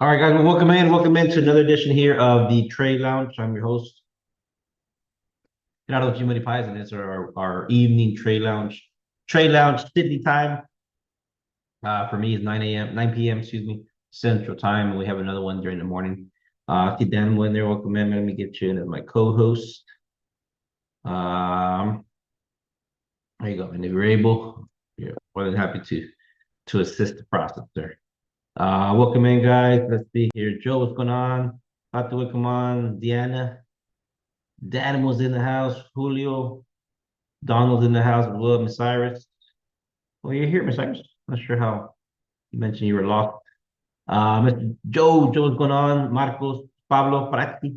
All right, guys, well, welcome in to another edition here of the Trade Lounge. I'm your host, Gerardo G Money Pies, and it's our evening Trade Lounge Sydney time. For me, is 9 a.m., 9 p.m., excuse me, Central Time. And we have another one during the morning. See Dan in there, welcome in. Let me get you in as my co-host. Um, there you go. And if you're able, you're more than happy to assist the process there. Welcome in, guys. Let's see here. Joe, what's going on? Hot to welcome on. Deanna. Dan was in the house. Julio. Donald's in the house. Will, Miss Cyrus. Well, you're here, Miss Cyrus. Not sure how you mentioned you were lost. Mr. Joe, what's going on? Marcos, Pablo, Prati,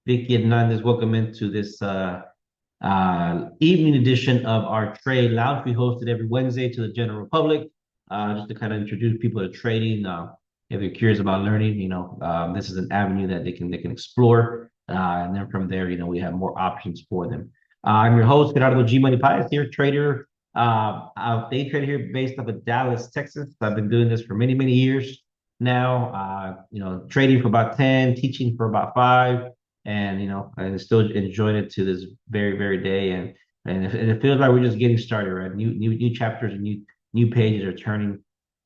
Vicky Hernandez. Welcome into this evening edition of our Trade Lounge. We host it every Wednesday to the general public, just to kind of introduce people to trading. If you're curious about learning, this is an avenue that they can explore, and then from there, we have more options for them. I'm your host, Gerardo G Money Pies, here, trader, day trader here, based out of Dallas, Texas. I've been doing this for many years now. Trading for about 10, teaching for about 5 and and still enjoying it to this very day, and it feels like we're just getting started, right? New chapters and new pages are turning,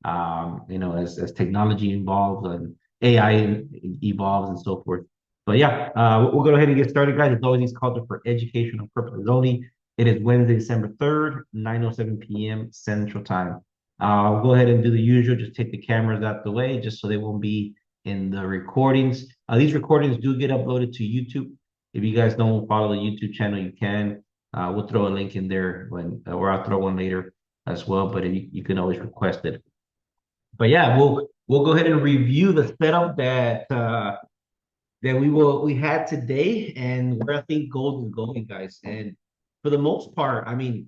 as technology evolves and AI evolves and so forth. But yeah, we'll go ahead and get started, guys. It's always these calls are for educational purposes only. It is Wednesday, December 3rd, 9:07 p.m. Central Time. We'll go ahead and do the usual, just take the cameras out the way just so they won't be in the recordings. These recordings do get uploaded to YouTube. If you guys don't follow the YouTube channel, you can. We'll throw a link in there or I'll throw one later as well. But you can always request it. But yeah, we'll go ahead and review the setup that we had today and where I think gold is going, guys. And for the most part, I mean,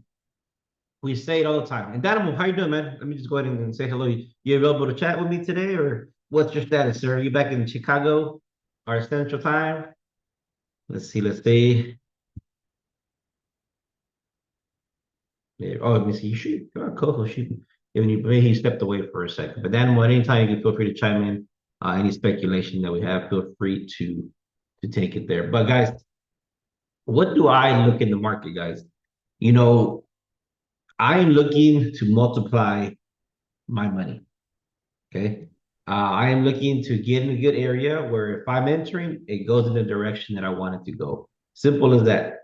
we say it all the time. And Dynamo, how you doing, man? Let me just go ahead and say hello. You available to chat with me today, or what's your status, sir? Are you back in Chicago, our Central Time? Let's see. Let's see. Yeah, oh, let me see. You should co-host. He stepped away for a second. But Dynamo, at any time, you can feel free to chime in. Any speculation that we have, feel free to take it there. But guys, what do I look in the market, guys? You know, I'm looking to multiply my money. Okay. I am looking to get in a good area where if I'm entering, it goes in the direction that I want it to go. Simple as that.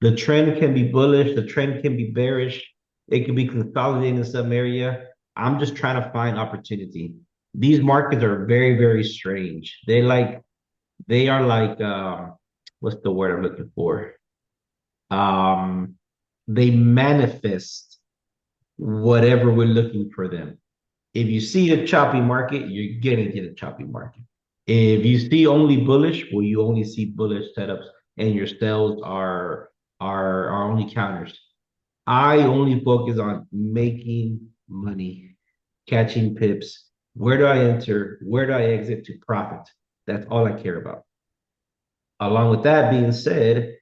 The trend can be bullish, the trend can be bearish, it can be consolidating in some area. I'm just trying to find opportunity. These markets are very strange. They are like what's the word I'm looking for? Um, they manifest whatever we're looking for them. If you see a choppy market, you're gonna get a choppy market. If you see only bullish, well, you only see bullish setups, and your sales are only counters. I only focus on making money, catching pips. Where do I enter? Where do I exit to profit? That's all I care about. Along with that being said,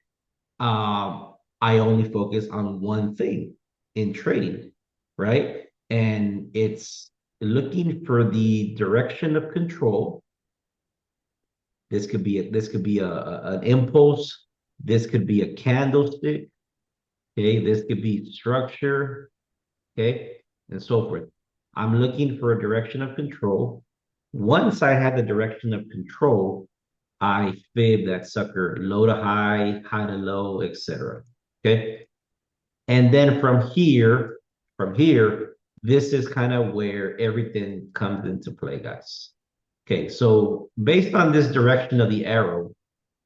I only focus on one thing in trading, right? And it's looking for the direction of control. This could be an impulse. This could be a candlestick. Okay, this could be structure. Okay, and so forth. I'm looking for a direction of control. Once I have the direction of control, I fib that sucker low to high, high to low, etc. Okay. And then from here, this is kind of where everything comes into play, guys. Okay, so based on this direction of the arrow,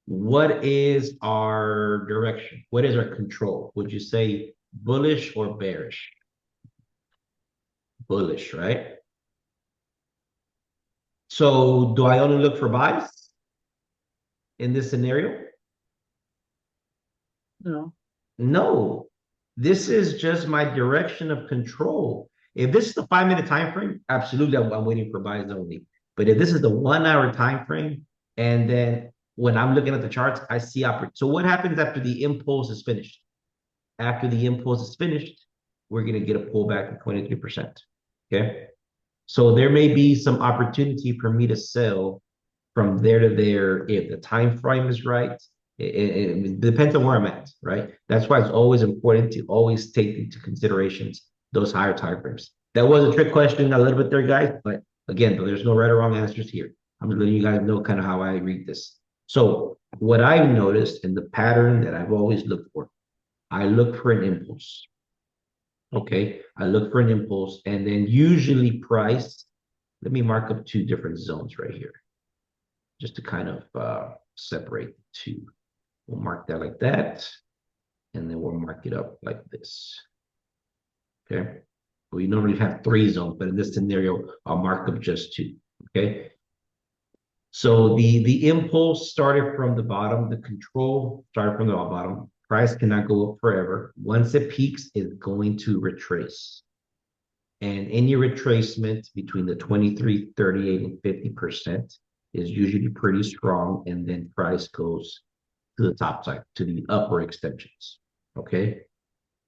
what is our direction? What is our control? Would you say bullish or bearish? Bullish, right? So do I only look for buys in this scenario? No. No, this is just my direction of control. If this is the 5 minute time frame, absolutely, I'm waiting for buys only. But if this is the 1 hour time frame, and then when I'm looking at the charts, I see opportunity. So what happens after the impulse is finished? After the impulse is finished, we're gonna get a pullback of 23%. Okay. So there may be some opportunity for me to sell from there to there if the time frame is right. It depends on where I'm at, right? That's why it's always important to always take into considerations those higher time frames. That was a trick question a little bit there, guys, but again, there's no right or wrong answers here. I'm just letting you guys know kind of how I read this. So what I've noticed and the pattern that I've always looked for, I look for an impulse. Okay, I look for an impulse and then usually price. Let me mark up two different zones right here just to kind of separate the two. We'll mark that like that, and then we'll mark it up like this. Okay. We normally have three zones, but in this scenario, I'll mark up just two. Okay. So the impulse started from the bottom, the control started from the bottom. Price cannot go up forever. Once it peaks, it's going to retrace. And any retracement between the 23, 38, and 50% is usually pretty strong. And then price goes to the top side, to the upper extensions. Okay.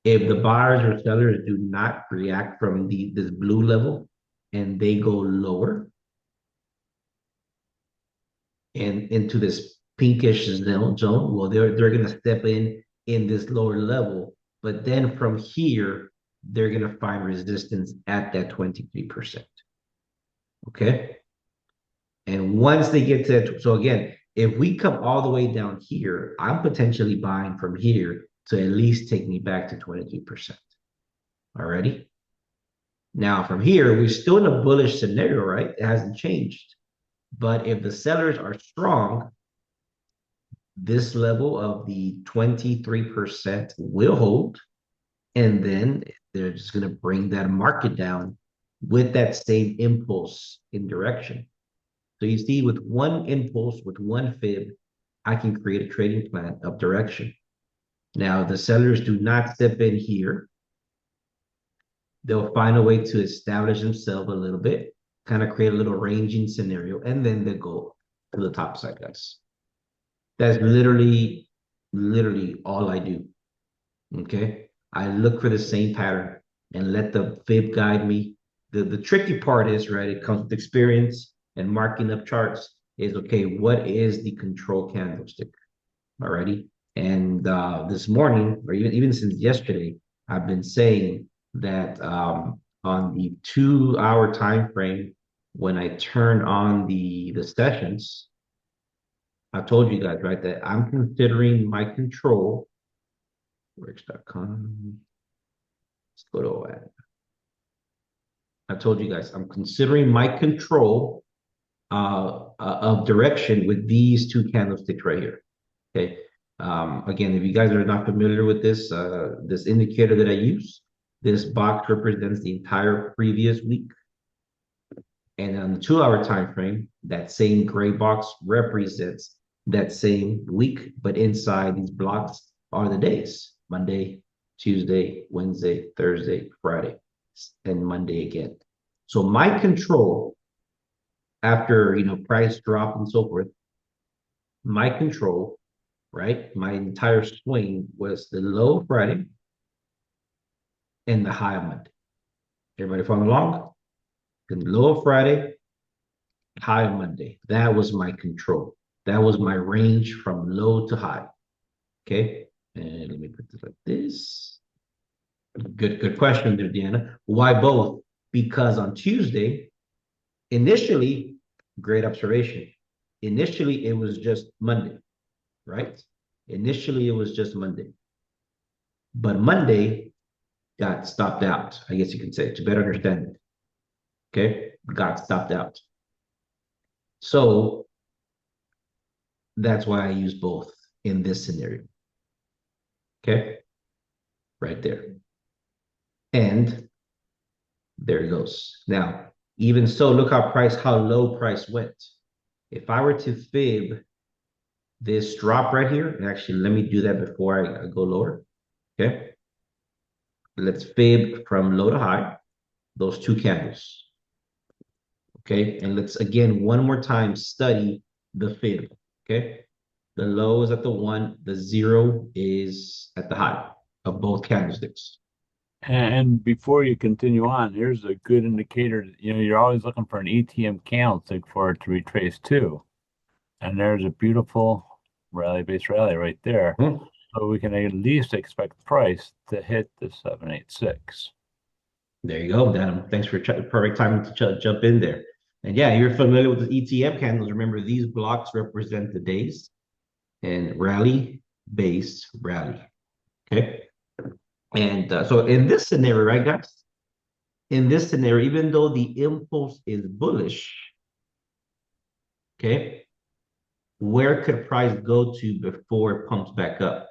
If the buyers or sellers do not react from this blue level and they go lower and into this pinkish zone, well, they're going to step in this lower level. But then from here, they're going to find resistance at that 23%. Okay. And once they get to that, so again, if we come all the way down here, I'm potentially buying from here to at least take me back to 23%. Already. Now from here, we're still in a bullish scenario, right? It hasn't changed. But if the sellers are strong, this level of the 23% will hold. And then they're just going to bring that market down with that same impulse in direction. So you see, with one impulse, with one fib, I can create a trading plan of direction. Now, the sellers do not step in here. They'll find a way to establish themselves a little bit, kind of create a little ranging scenario, and then they go to the top side, guys. That's literally all I do. Okay. I look for the same pattern and let the fib guide me. The tricky part is, right, it comes with experience and marking up charts is okay, what is the control candlestick? Alrighty. And this morning, or even since yesterday, I've been saying that on the 2 hour time frame, when I turn on the sessions, I told you guys, right, that I'm considering my control. Works.com. Let's go to that. I told you guys, I'm considering my control of direction with these two candlesticks right here. Okay. Again, if you guys are not familiar with this, this indicator that I use, this box represents the entire previous week. And on the 2 hour time frame, that same gray box represents that same week, but inside these blocks are the days: Monday, Tuesday, Wednesday, Thursday, Friday, and Monday again. So my control after price drop and so forth, my control, right? My entire swing was the low of Friday and the high of Monday. Everybody following along? The low of Friday, high of Monday. That was my control. That was my range from low to high. Okay. And let me put this like this. Good question there, Deanna. Why both? Because on Tuesday, initially, great observation. Initially, it was just Monday, right? Initially, it was just Monday. But Monday got stopped out, I guess you could say, to better understand it. Okay, got stopped out. So that's why I use both in this scenario. Okay, right there. And there it goes. Now, even so, look how low price went. If I were to fib this drop right here, and actually let me do that before I go lower. Okay. Let's fib from low to high, those two candles. Okay. And let's again, one more time, study the fib. Okay. The low is at the 1, the 0 is at the high of both candlesticks. And before you continue on, here's a good indicator. You know, you're always looking for an ETM candlestick for it to retrace to. And there's a beautiful rally-based rally right there. Hmm. So we can at least expect the price to hit the 786. There you go, Adam. Thanks for perfect timing to jump in there. And yeah, you're familiar with the ETF candles. Remember, these blocks represent the days and rally, base, rally. Okay. And so in this scenario, right, guys? In this scenario, even though the impulse is bullish, okay, where could price go to before it pumps back up?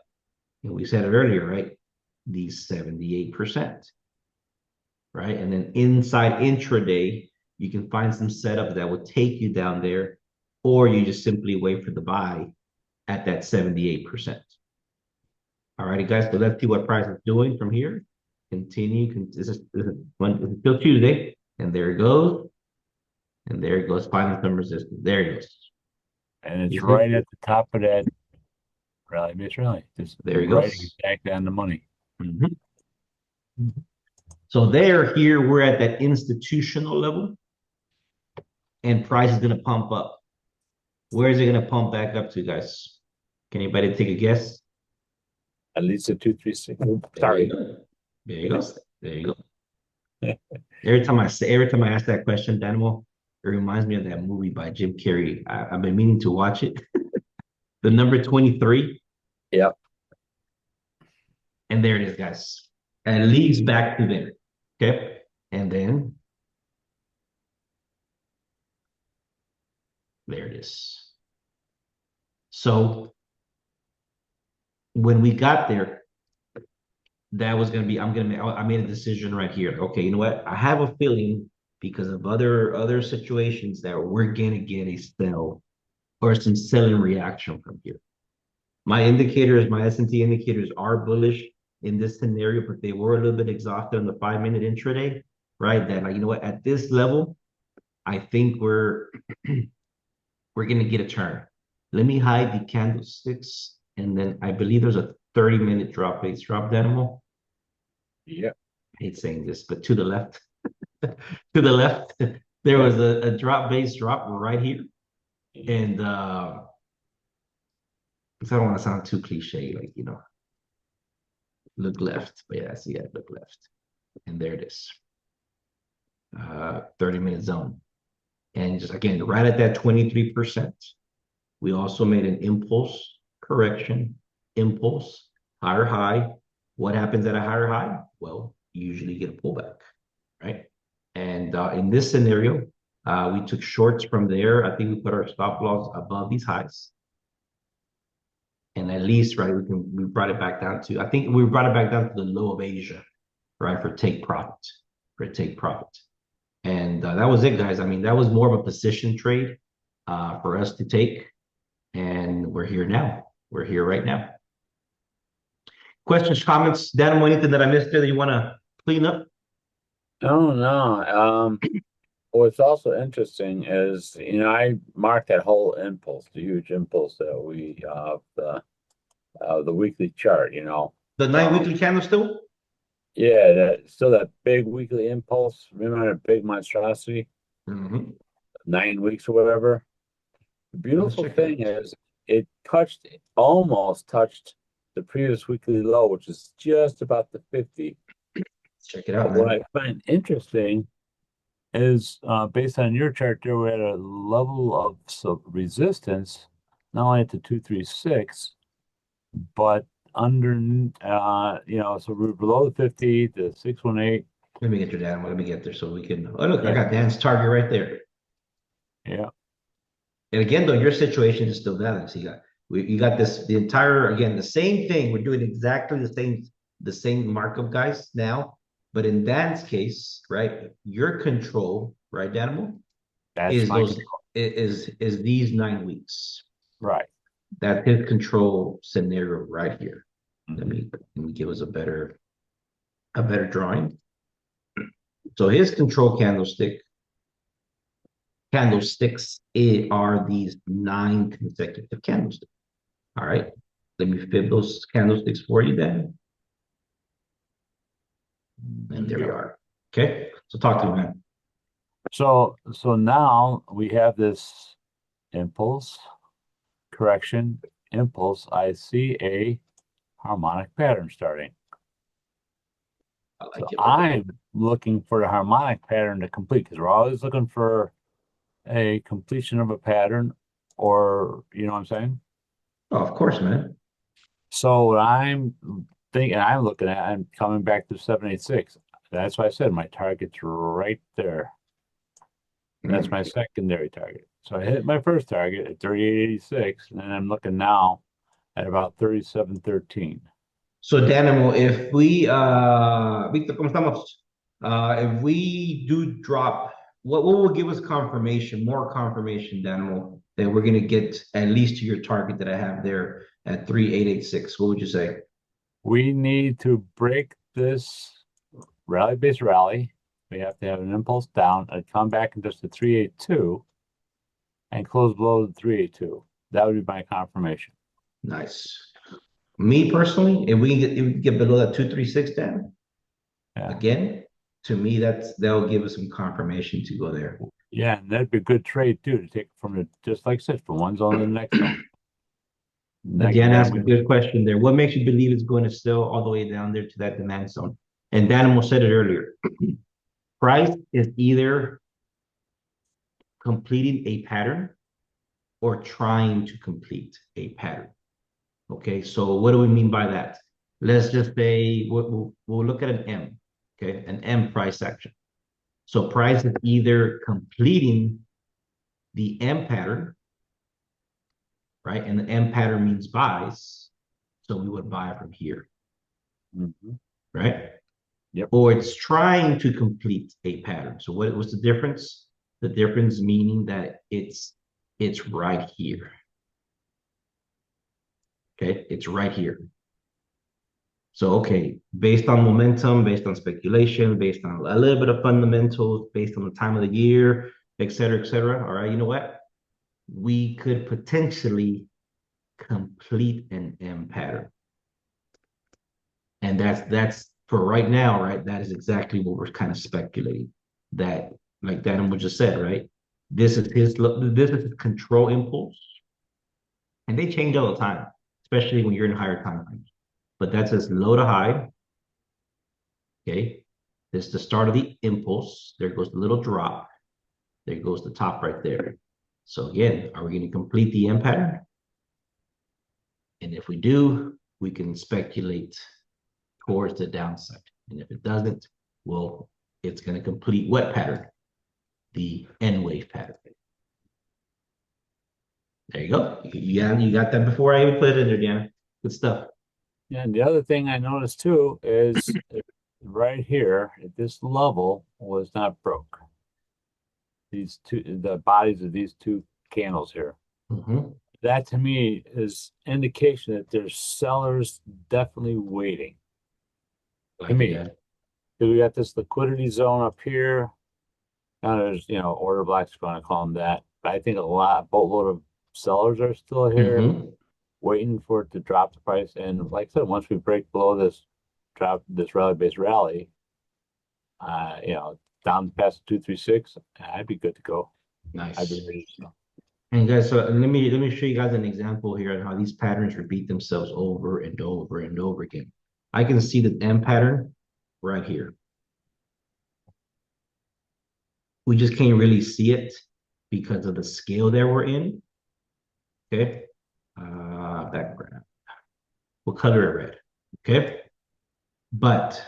And we said it earlier, right? The 78%, right? And then inside intraday, you can find some setup that will take you down there, or you just simply wait for the buy at that 78%. All righty, guys. So let's see what price is doing from here. Continue. This is still Tuesday. And there it goes. And there it goes. Find some resistance. There it goes. And it's You see? right at the top of that rally-based rally. Just There he right goes. exactly on the money. Mhm. So there, here, we're at that institutional level, and price is going to pump up. Where is it going to pump back up to, guys? Can anybody take a guess? At least a 236. There you Sorry. go. There you go. There you go. Every time I ask that question, Daniel, it reminds me of that movie by Jim Carrey. I've been meaning to watch it. The number 23, Yep. and there it is, guys. And it leads back to there. Okay. And then there it is. So when we got there, that was gonna be I made a decision right here. Okay, you know what? I have a feeling because of other situations that we're gonna get a sell or some selling reaction from here. My indicators, my S&T indicators are bullish in this scenario, but they were a little bit exhausted on the 5 minute intraday, right? That like, you know what, at this level, I think we're gonna get a turn. Let me hide the candlesticks, and then I believe there's a 30-minute drop base drop animal. Yep. I hate saying this, but to the left, to the left, there was a drop base drop right here. And I don't want to sound too cliche, like, look left. But yeah, I see that, look left. And there it is. 30-minute zone. And just again, right at that 23%. We also made an impulse correction, impulse, higher high. What happens at a higher high? Well, you usually get a pullback, right? And in this scenario, we took shorts from there. I think we put our stop loss above these highs. And at least, right, we brought it back down to, I think we brought it back down to the low of Asia, right, for take profit. And that was it, guys. I mean, that was more of a position trade for us to take. And we're here now. We're here right now. Questions, comments, Daniel, anything that I missed there that you want to clean up? Oh no. What's also interesting is, I marked that whole impulse, the huge impulse that we the weekly chart, The nine from weekly candle still? yeah, that big weekly impulse. Remember that big monstrosity, Mm-hmm. 9 weeks or whatever. The Let's beautiful check it thing out. is it almost touched the previous weekly low, which is just about the 50. Let's check it out, But what man. I find interesting is based on your chart there, we're at a level of resistance, not only at the 236, but under, so we're below the 50, the 618. Let me get your Daniel. Let me get there so we can. Oh, look, I Yeah, got Dan's target right there. yeah. And again, though, your situation is still valid. So you got this the entire again the same thing. We're doing exactly the same markup, guys. Now, but in Dan's case, right, your control, right, Daniel, That's is my those control. is these 9 weeks. Right. That's his control scenario right here. Let Mhm. me let me give us a better drawing. So his control candlesticks are these 9 consecutive candlesticks. All right. Let me fib those candlesticks for you then. And there we Yeah. are. Okay. So talk to me, man. So now we have this impulse, correction, impulse. I see a harmonic pattern starting. I So like it, brother. I'm looking for the harmonic pattern to complete because we're always looking for a completion of a pattern, or you know what I'm saying? Oh, of course, man. So what I'm thinking, I'm looking at, I'm coming back to 786. That's why I said my target's right there. That's Mm. my secondary target. So I hit my first target at 38.86, and then I'm looking now at about 37.13. So, Daniel, if we, Victor, ¿cómo estamos? If we do drop, what will give us confirmation, more confirmation, Daniel, that we're going to get at least to your target that I have there at 3886? What would you say? We need to break this rally-based rally. We have to have an impulse down and come back in just a 382 and close below the 382. That would be my confirmation. Nice. Me personally, if we get below that 236, Dan, Yeah. again, to me, that'll give us some confirmation to go there. Yeah, and that'd be a good trade too to take from it, just like I said, from one zone to the next zone. Again, Then ask a we good question there. What makes you believe it's going to still all the way down there to that demand zone? And Daniel said it earlier. Price is either completing a pattern or trying to complete a pattern. Okay, so what do we mean by that? Let's just say we'll look at an M, okay, an M price action. So price is either completing the M pattern, right? And the M pattern means buys. So we would buy from here, Mhm. right? Yep. Or it's trying to complete a pattern. So what's the difference? The difference meaning that it's right here. Okay, it's right here. So okay, based on momentum, based on speculation, based on a little bit of fundamentals, based on the time of the year, et cetera, et cetera. All right, you know what? We could potentially complete an M pattern. And that's for right now, right? That is exactly what we're kind of speculating. That, like Daniel just said, right? This is his control impulse, and they change all the time, especially when you're in higher time frames. But that says low to high. Okay, this is the start of the impulse. There goes the little drop. There goes the top right there. So again, are we going to complete the M pattern? And if we do, we can speculate towards the downside. And if it doesn't, well, it's going to complete what pattern? The N wave pattern. There you go. You got that before I even put it in there, Deanna. Good stuff. And the other thing I noticed too is right here at this level was not broke. These two, the bodies of these two candles here. Mm-hmm. That to me is indication that there's sellers definitely waiting. To Like it, me, Dad. because we got this liquidity zone up here. Now there's, order blocks, if you want to call them that. But I think boatload of sellers are still here Mm-hmm. waiting for it to drop the price. And like I said, once we break below this rally-based rally, down past 236, I'd be good to go. I'd be Nice. ready to go. And guys, so let me show you guys an example here on how these patterns repeat themselves over and over and over again. I can see the M pattern right here. We just can't really see it because of the scale that we're in. Okay. Background. We'll color it red. Okay. But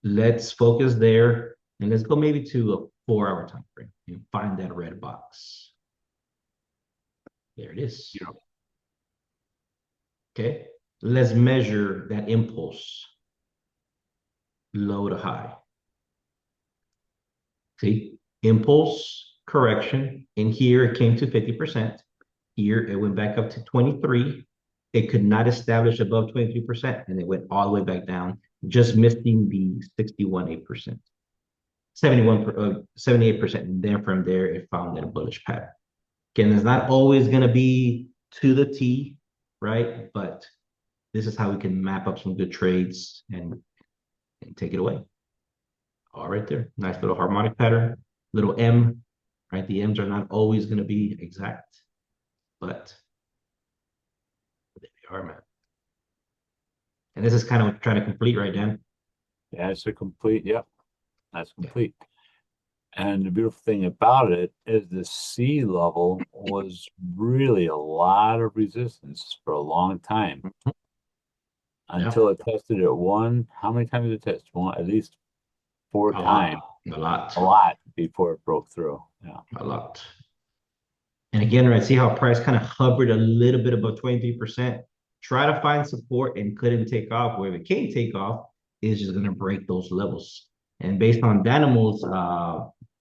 let's focus there and let's go maybe to a 4 hour time frame and find that red box. There it is. Okay. Let's measure that impulse low to high. See, impulse correction. In here, it came to 50%. Here, it went back up to 23. It could not establish above 23%, and it went all the way back down, just missing the 61.8%. 78%. And then from there, it found that bullish pattern. Again, it's not always going to be to the T, right? But this is how we can map up some good trades and take it away. All right there. Nice little harmonic pattern. Little M, right? The M's are not always going to be exact, but there they are, man. And this is kind of what you're trying to complete, right, Dan? Yeah, it's a complete, yep, that's complete. And the beautiful thing about it is the sea level was really a lot of resistance for a long time Yeah. until it tested at one. How many times did it test? One, at least four A times, lot. A lot. a lot before it broke through. Yeah. A lot. And again, right, see how price kind of hovered a little bit above 23%. Try to find support and couldn't take off. Where it can take off is just going to break those levels. And based on Dynimo's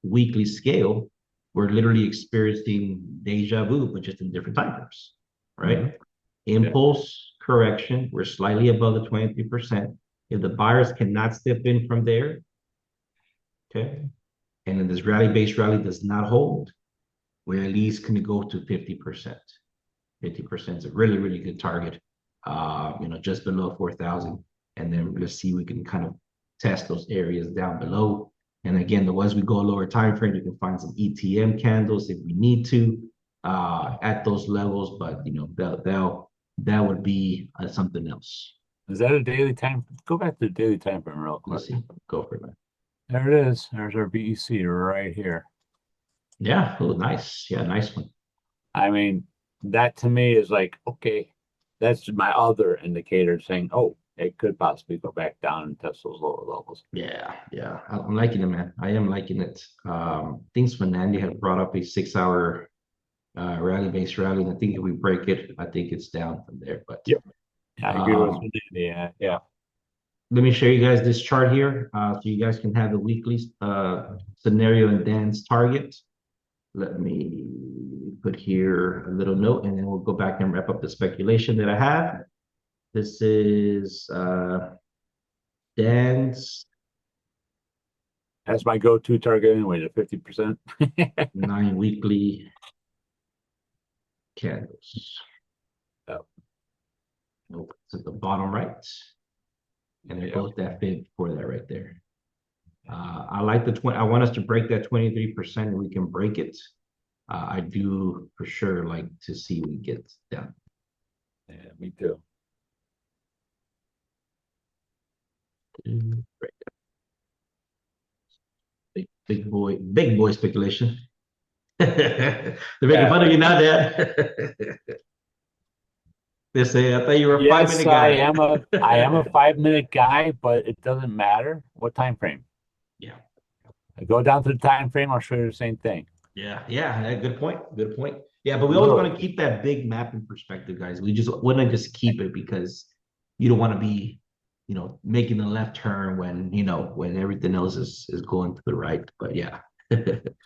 weekly scale, we're literally experiencing deja vu, but just in different time frames, right? Mhm. Yeah. Impulse correction, we're slightly above the 23%. If the buyers cannot step in from there, okay, and then this rally-based rally does not hold, we're at least going to go to 50%. 50% is a really, really good target, just below 4,000. And then let's see, we can kind of test those areas down below. And again, as we go lower time frame, you can find some ETM candles if we need to at those levels, but that would be something else. Is that a daily time? Go back to the daily time frame real quick. Let's see. Go for it, man. There it is. There's our BEC right here. Yeah. Oh, nice. Yeah, nice one. I mean, that to me is like, okay, that's my other indicator saying, oh, it could possibly go back down and test those lower levels. Yeah, yeah. I'm liking it, man. I am liking it. Things Fernandi had brought up a 6 hour rally-based rally. And I think if we break it, I think it's down from there. But Yep. I agree with um, you. Yeah, yeah. let me show you guys this chart here, so you guys can have the weekly scenario and Dan's target. Let me put here a little note, and then we'll go back and wrap up the speculation that I have. This is Dan's That's my go-to target anyway, the 50%. 9 weekly candles. Yep. Nope, it's at the bottom right. And there Yep. goes that fib for that right there. I like the 20. I want us to break that 23%. We can break it. I do for sure like to see we get down. Yeah, me too. Right. Big boy speculation. They're making Yeah. fun of you now, Dad. They say I thought you were a five Yes, minute guy. I am a 5 minute guy, but it doesn't matter what time frame. Yeah. I go down to the time frame, I'll show you the same thing. Yeah. Good point. Good point. Yeah, but we always want to Literally. keep that big mapping perspective, guys. We just want to just keep it because you don't want to be, making the left turn when everything else is going to the right. But yeah.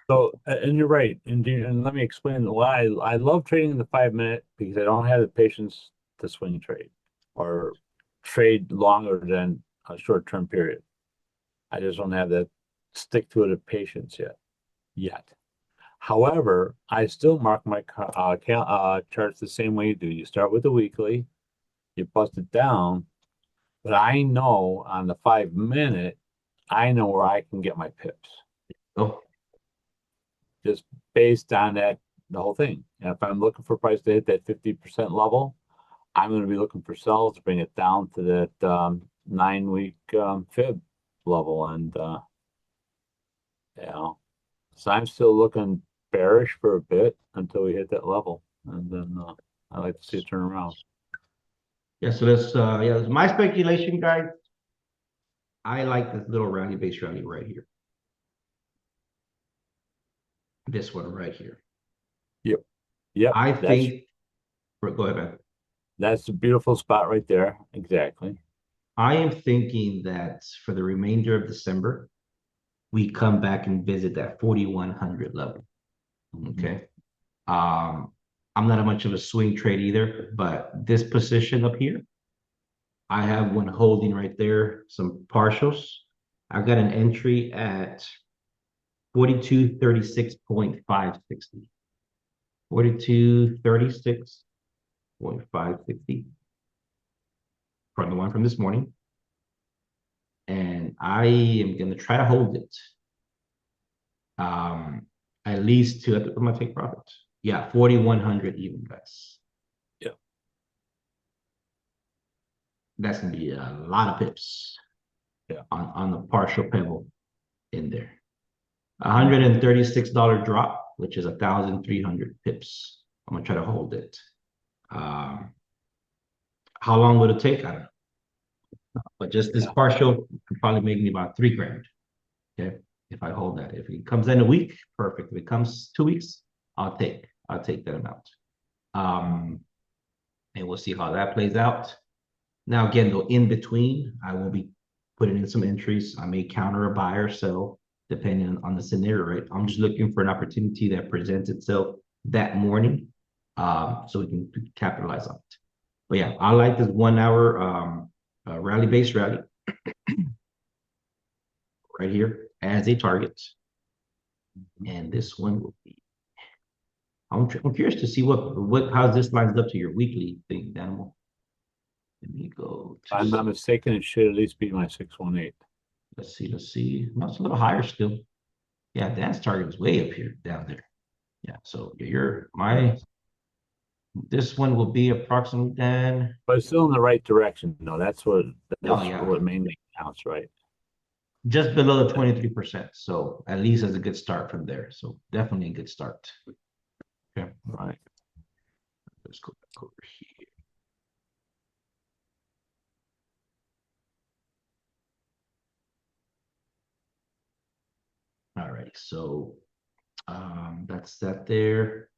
So, and you're right. And let me explain why I love trading in the 5 minute because I don't have the patience to swing trade or trade longer than a short-term period. I just don't have that stick to it patience yet. However, I still mark my charts the same way you do. You start with the weekly, you bust it down, but I know on the 5 minute, I know where I can get my pips Oh, just based on the whole thing. And if I'm looking for price to hit that 50% level, I'm going to be looking for sells to bring it down to that 9 week fib level. And, you know, so I'm still looking bearish for a bit until we hit that level. And then I like to see it turn around. yeah. So that's my speculation, guys. I like this little rally base rally right here. This one right here. Yep. Yep. I think. Go ahead, man. That's a beautiful spot right there. Exactly. I am thinking that for the remainder of December, we come back and visit that 4,100 level. Okay. Um, I'm not much of a swing trade either, but this position up here, I have one holding right there, some partials. I've got an entry at 4236.560. 4236.560 from the one from this morning. and I am going to try to hold it. Um, at least to, I'm gonna take profit. Yeah, 4,100 even, guys. Yeah. That's gonna be a lot of pips Yeah. on the partial pebble in there. $136 drop, which is 1,300 pips. I'm gonna try to hold it. Um, how long would it take? I don't know. But just this Yeah. partial could probably make me about 3 grand. Okay. If I hold that. If it comes in a week, perfect. If it comes 2 weeks, I'll take that amount. Um, and we'll see how that plays out. Now, again, though, in between, I will be putting in some entries. I may counter a buy or sell depending on the scenario, right? I'm just looking for an opportunity that presents itself that morning, so we can capitalize on it. But yeah, I like this 1 hour rally base rally right here as a target. And this one will be, I'm curious to see what how this lines up to your weekly thing, Animal. Let me go If to I'm not see. mistaken, it should at least be my 618. Let's see. No, it's a little higher still. Yeah, dance target is way up here down there. Yeah, so you're my this one will be approximately then. But it's still in the right direction. No, Oh that's yeah, what mainly counts, right? just below the 23%. So at least as a good start from there. So definitely a good start. Okay, Right. let's go back over here. All right, so that's that there.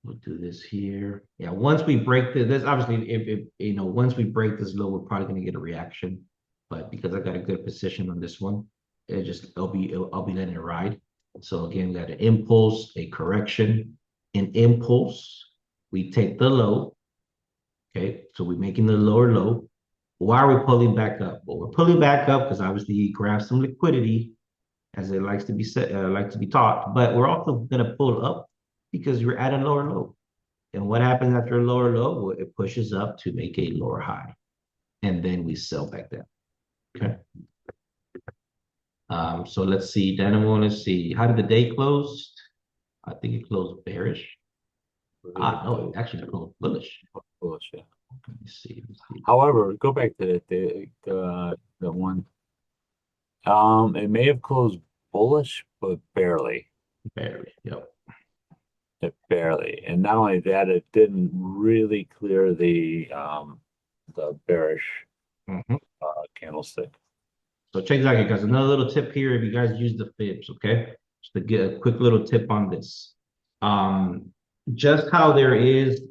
We'll do this here. Yeah, once we break this, obviously, if once we break this low, we're probably going to get a reaction. But because I got a good position on this one, I'll be letting it ride. So again, we got an impulse, a correction, an impulse. We take the low. Okay, so we're making the lower low. Why are we pulling back up? Well, we're pulling back up because obviously you grab some liquidity, as it likes to be said, like to be taught. But we're also going to pull up because you're at a lower low. And what happens after a lower low? Well, it pushes up to make a lower high. And then we sell back down. Okay. So let's see, Dynamo, let's see. How did the day close? I think it closed bearish. No, it actually closed bullish. Bullshit. Let me see. Let me see. However, go back to the one. It may have closed bullish, but barely. Barely. Yep. It barely. And not only that, it didn't really clear the bearish Mhm. candlestick. So check this out, guys. Another little tip here if you guys use the fibs, okay? Just to get a quick little tip on this. Um, just how there is,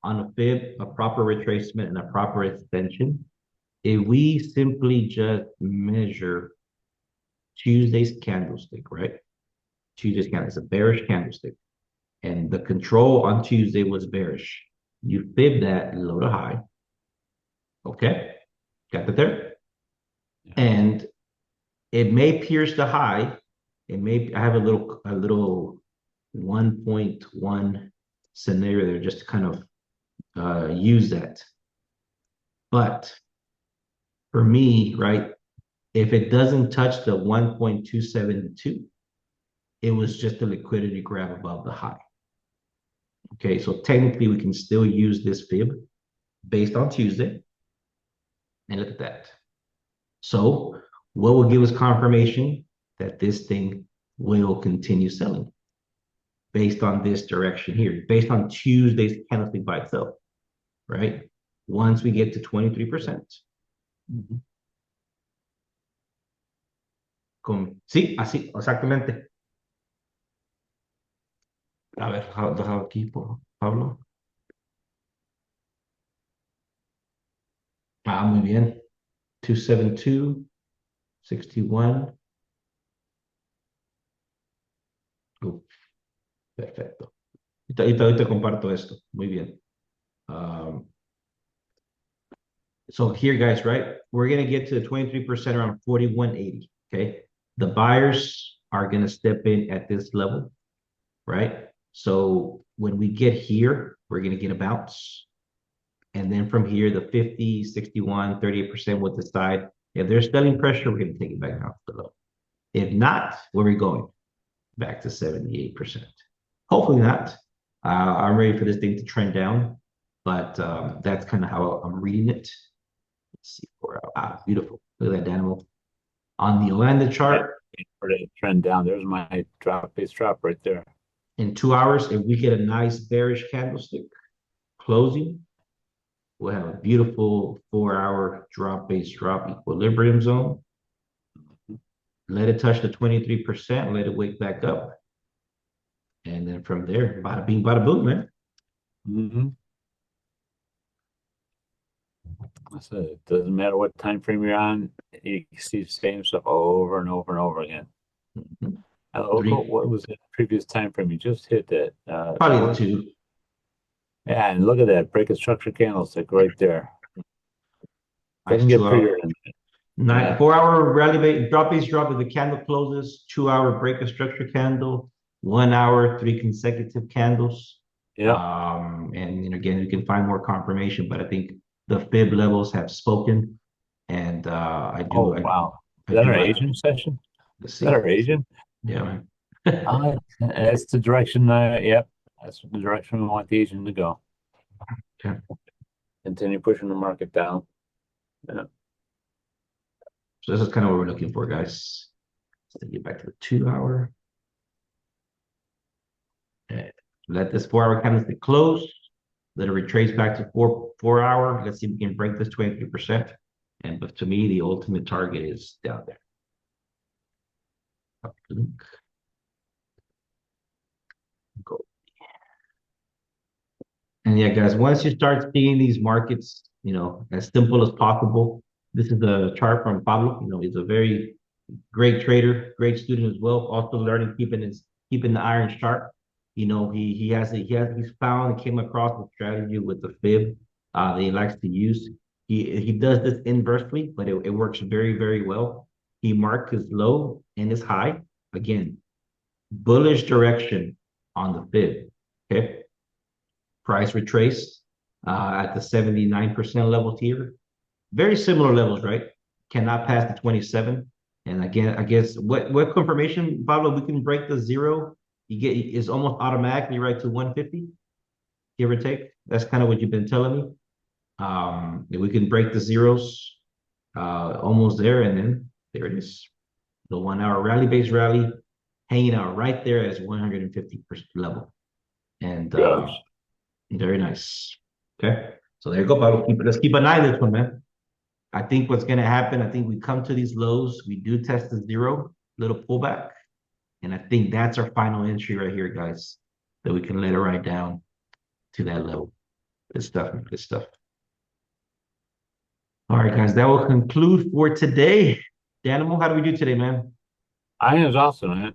on a fib, a proper retracement and a proper extension. If we simply just measure Tuesday's candlestick, right? Tuesday's candle is a bearish candlestick, and the control on Tuesday was bearish. You fib that low to high, okay? Got that there? Yeah. And it may pierce the high. I have a little 1.1 scenario there just to kind of use that. But for me, right, if it doesn't touch the 1.272, it was just a liquidity grab above the high. Okay, so technically we can still use this fib based on Tuesday. And look at that. So what will give us confirmation that this thing will continue selling based on this direction here, based on Tuesday's candlestick by itself, right? Once we get to 23%. Mhm. Sí, así, exactamente. A ver, deja aquí, Pablo. Muy bien. 272, 61. Uf, perfecto. Ahorita comparto esto. Muy bien. Um, so here, guys, right? We're going to get to the 23% around 41.80. Okay. The buyers are going to step in at this level, right? So when we get here, we're going to get a bounce. And then from here, the 50, 61, 38% will decide if there's selling pressure, we're going to take it back down to the low. If not, where are we going? Back to 78%. Hopefully not. I'm ready for this thing to trend down, but that's kind of how I'm reading it. Let's see. Beautiful. Look at that animal. On the Atlanta chart, For the trend down, there's my base drop right there. in 2 hours, if we get a nice bearish candlestick closing, we'll have a beautiful 4 hour base drop equilibrium zone. Let it touch the 23%, let it wake back up. And then from there, bada bing, bada boom, man. Mm-hmm. I said it doesn't matter what time frame you're on, you see the same stuff over and over and over again. Mm-hmm. What was the previous time frame? You just hit that. Probably the two. Yeah, and look at that break of structure candlestick right there. Doesn't Nice get prettier than that. Yeah. 4 hour rally base drop if the candle closes, 2 hour break of structure candle, 1 hour, three consecutive candles. Yeah. And again, you can find more confirmation, but I think the fib levels have spoken, and I do. Oh, wow. I Is that do our like. Asian session? Let's Is see. that our Asian? Yeah, man. That's the direction. Yep, that's the direction we want the Asian to go. Okay. Continue pushing the market down. Yeah. So this is kind of what we're looking for, guys. Let's get back to the 2 hour. Okay. Let this 4 hour candlestick close. Let it retrace back to 4 hour. Let's see if we can break this 23%. But to me, the ultimate target is down there. Go. And yeah, guys, once you start seeing these markets, as simple as possible, this is a chart from Pablo. He's a very great trader, great student as well. Also learning keeping the iron sharp. He's found and came across a strategy with the fib that he likes to use. He does this inversely, but it works very, very well. He marked his low and his high. Again, bullish direction on the fib. Okay. Price retraced at the 79% level here. Very similar levels, right? Cannot pass the 27. And again, I guess what confirmation, Pablo, we can break the zero. You get is almost automatically right to 150, give or take. That's kind of what you've been telling me. If we can break the zeros, almost there, and then there it is. The 1 hour base rally hanging out right there as 150% level. And very nice. Okay. So there you go, Pablo. Let's keep an eye on this one, man. I think what's going to happen, I think we come to these lows, we do test the zero, little pullback. And I think that's our final entry right here, guys, that we can let it right down to that level. Good stuff, man. Good stuff. All right, guys, that will conclude for today. Danimal, how do we do today, man? I think it's awesome, man.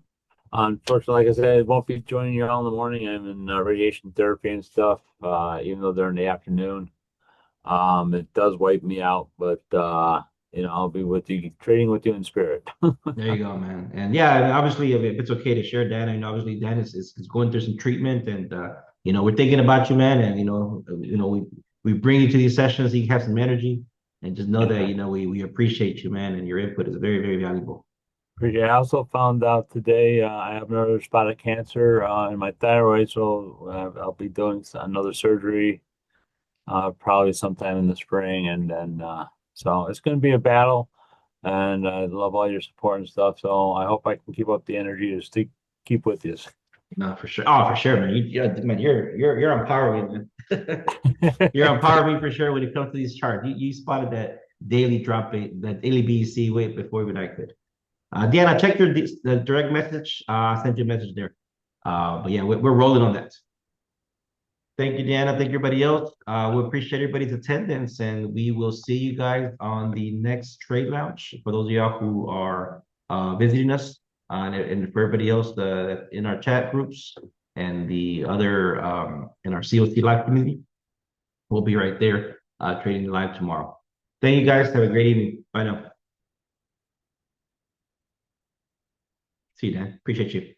Unfortunately, like I said, I won't be joining you all in the morning. I'm in radiation therapy and stuff, even though they're in the afternoon. It does wipe me out, but I'll be with you, trading with you in spirit. There you go, man. And yeah, obviously, if it's okay to share, Dan, and obviously Dan is going through some treatment, and we're thinking about you, man. And we bring you to these sessions, so you have some energy, and just know that we appreciate you, man, and your input is very, very valuable. I also found out today I have another spot of cancer in my thyroid, so I'll be doing another surgery probably sometime in the spring, and then so it's going to be a battle. And I love all your support and stuff. So I hope I can keep up the energy to keep with you. No, for sure. Oh, for sure, man. You're empowering, man. You're empowering me for sure when it comes to these charts. You spotted that daily that daily BEC way before even I could. Dan, I checked the direct message. I sent you a message there. But yeah, we're rolling on that. Thank you, Deanna. Thank you, everybody else. We appreciate everybody's attendance, and we will see you guys on the next trade lounge. For those of y'all who are visiting us, and for everybody else in our chat groups and the other in our COC live community, we'll be right there trading live tomorrow. Thank you, guys. Have a great evening. Bye now. See you, Dan. Appreciate you.